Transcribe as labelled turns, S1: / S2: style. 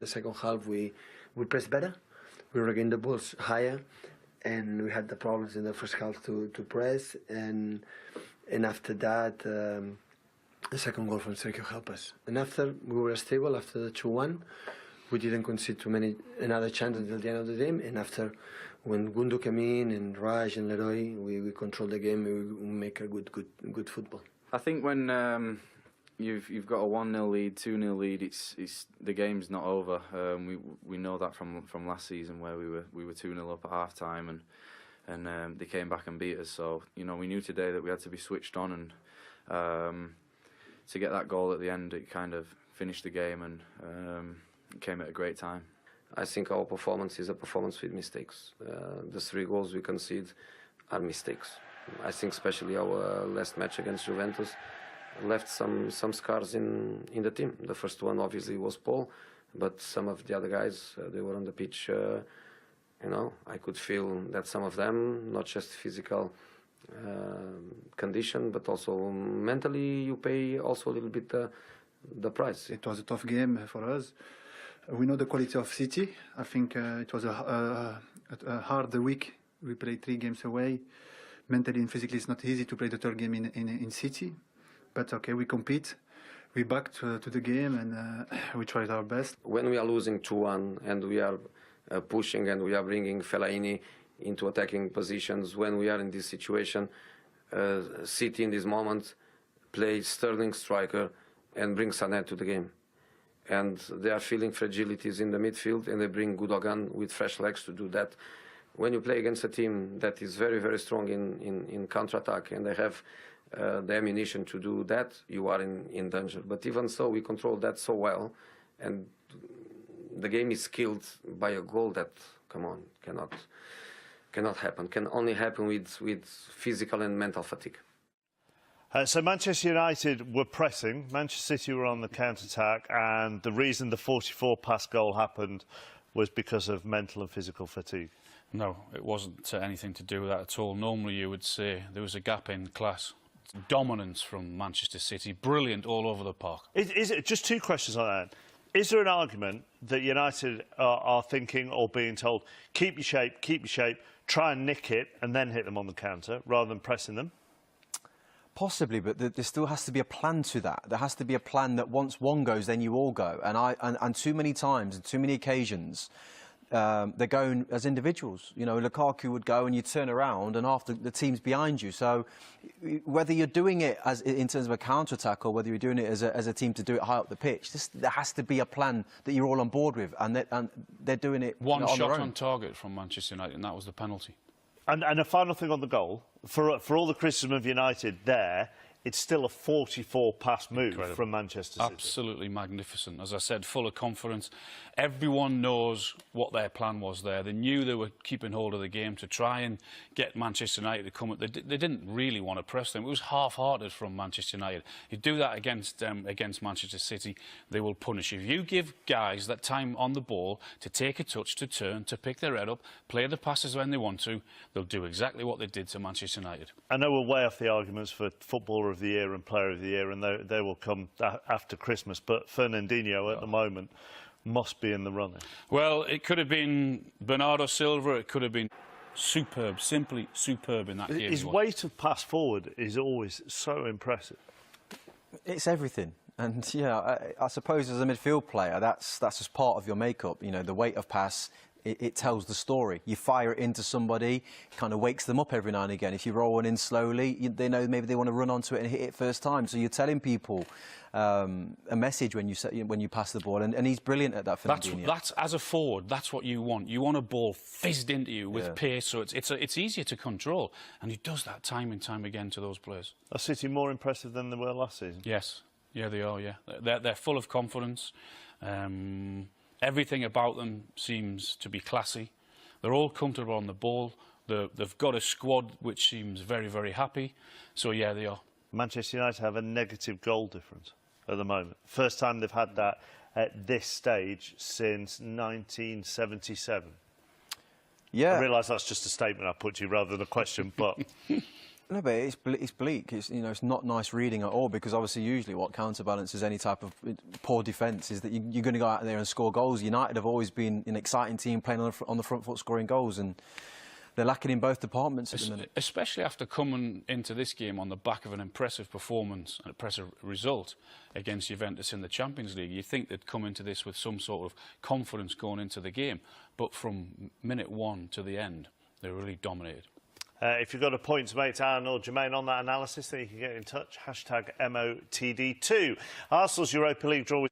S1: The second half, we pressed better. We regained the balls higher, and we had the problems in the first half to press. And after that, the second goal from Sergio helped us. And after we were stable after the 2-1. We didn't concede another chance until the end of the game. And after, when Gundu came in and Raj and Leroy, we controlled the game. And we make a good football.
S2: I think when you've got a 1-0 lead, 2-0 lead, it's the game's not over. We know that from last season where we were 2-0 up at half time and they came back and beat us. So we knew today that we had to be switched on, and to get that goal at the end, it kind of finished the game, and it came at a great time.
S3: I think our performance is a performance with mistakes. The 3 goals we concede are mistakes. I think especially our last match against Juventus left some scars in the team. The first one obviously was Paul, but some of the other guys, they were on the pitch. I could feel that some of them, not just physical condition, but also mentally, you pay also a little bit the price.
S4: It was a tough game for us. We know the quality of City. I think it was a hard week. We played 3 games away. Mentally and physically, it's not easy to play the 3rd game in City. But okay, we compete. We back to the game, and we tried our best.
S3: When we are losing 2-1 and we are pushing and we are bringing Fellaini into attacking positions, when we are in this situation, City in this moment plays Sterling striker and brings Sané to the game. And they are feeling fragilities in the midfield, and they bring Gundogan with fresh legs to do that. When you play against a team that is very, very strong in counter-attack, and they have the ammunition to do that, you are in danger. But even so, we control that so well, and the game is killed by a goal that, come on, cannot happen. Can only happen with physical and mental fatigue.
S5: So Manchester United were pressing, Manchester City were on the counter-attack, and the reason the 44-pass goal happened was because of mental and physical fatigue.
S6: No, it wasn't anything to do with that at all. Normally you would say there was a gap in class. Dominance from Manchester City, brilliant all over the park.
S5: Is it just 2 questions on that? Is there an argument that United are thinking or being told, keep your shape, try and nick it and then hit them on the counter rather than pressing them?
S7: Possibly, but there still has to be a plan to that. There has to be a plan that once one goes, then you all go. And too many times, and too many occasions, they're going as individuals. Lukaku would go and you turn around and half the team's behind you. So whether you're doing it in terms of a counter-attack or whether you're doing it as a team to do it high up the pitch, there has to be a plan that you're all on board with, and they're doing it
S6: One
S7: on
S6: shot
S7: their own.
S6: on target from Manchester United, and that was the penalty.
S5: And a final thing on the goal, for all the criticism of United there, it's still a 44-pass move from Manchester City.
S6: Absolutely magnificent. As I said, full of confidence. Everyone knows what their plan was there. They knew they were keeping hold of the game to try and get Manchester United to come. They didn't really want to press them. It was half-hearted from Manchester United. You do that against Manchester City, they will punish you. If you give guys that time on the ball to take a touch, to turn, to pick their head up, play the passes when they want to, they'll do exactly what they did to Manchester United.
S5: I know we're way off the arguments for Footballer of the Year and Player of the Year, and they will come after Christmas, but Fernandinho at the moment must be in the running.
S6: Well, it could have been Bernardo Silva, it could have been superb, simply superb in that game.
S5: His weight of pass forward is always so impressive.
S7: It's everything. And, I suppose as a midfield player, that's just part of your makeup. The weight of pass, it tells the story. You fire it into somebody, kind of wakes them up every now and again. If you roll one in slowly, they know maybe they want to run onto it and hit it first time. So you're telling people a message when you pass the ball, and he's brilliant at that.
S6: That's as a forward. That's what you want. You want a ball fizzed into you with pace, so it's easier to control, and he does that time and time again to those players.
S5: Are City more impressive than they were last season?
S6: Yes, yeah, they are. Yeah, they're full of confidence. Everything about them seems to be classy. They're all comfortable on the ball. They've got a squad which seems very, very happy. So, yeah, they are.
S5: Manchester United have a negative goal difference at the moment. First time they've had that at this stage since 1977.
S7: Yeah.
S5: I realise that's just a statement I put to you rather than a question, but...
S7: No, but it's bleak. It's, you know, it's not nice reading at all, because obviously usually what counterbalances any type of poor defence is that you're going to go out there and score goals. United have always been an exciting team playing on the front foot, scoring goals, and they're lacking in both departments at the minute.
S6: Especially after coming into this game on the back of an impressive performance, an impressive result against Juventus in the Champions League. You'd think they'd come into this with some sort of confidence going into the game, but from minute one to the end, they really dominated.
S5: If you've got a point to make to Aaron or Jermaine on that analysis, then you can get in touch. #MOTD2. Arsenal's Europa League draw with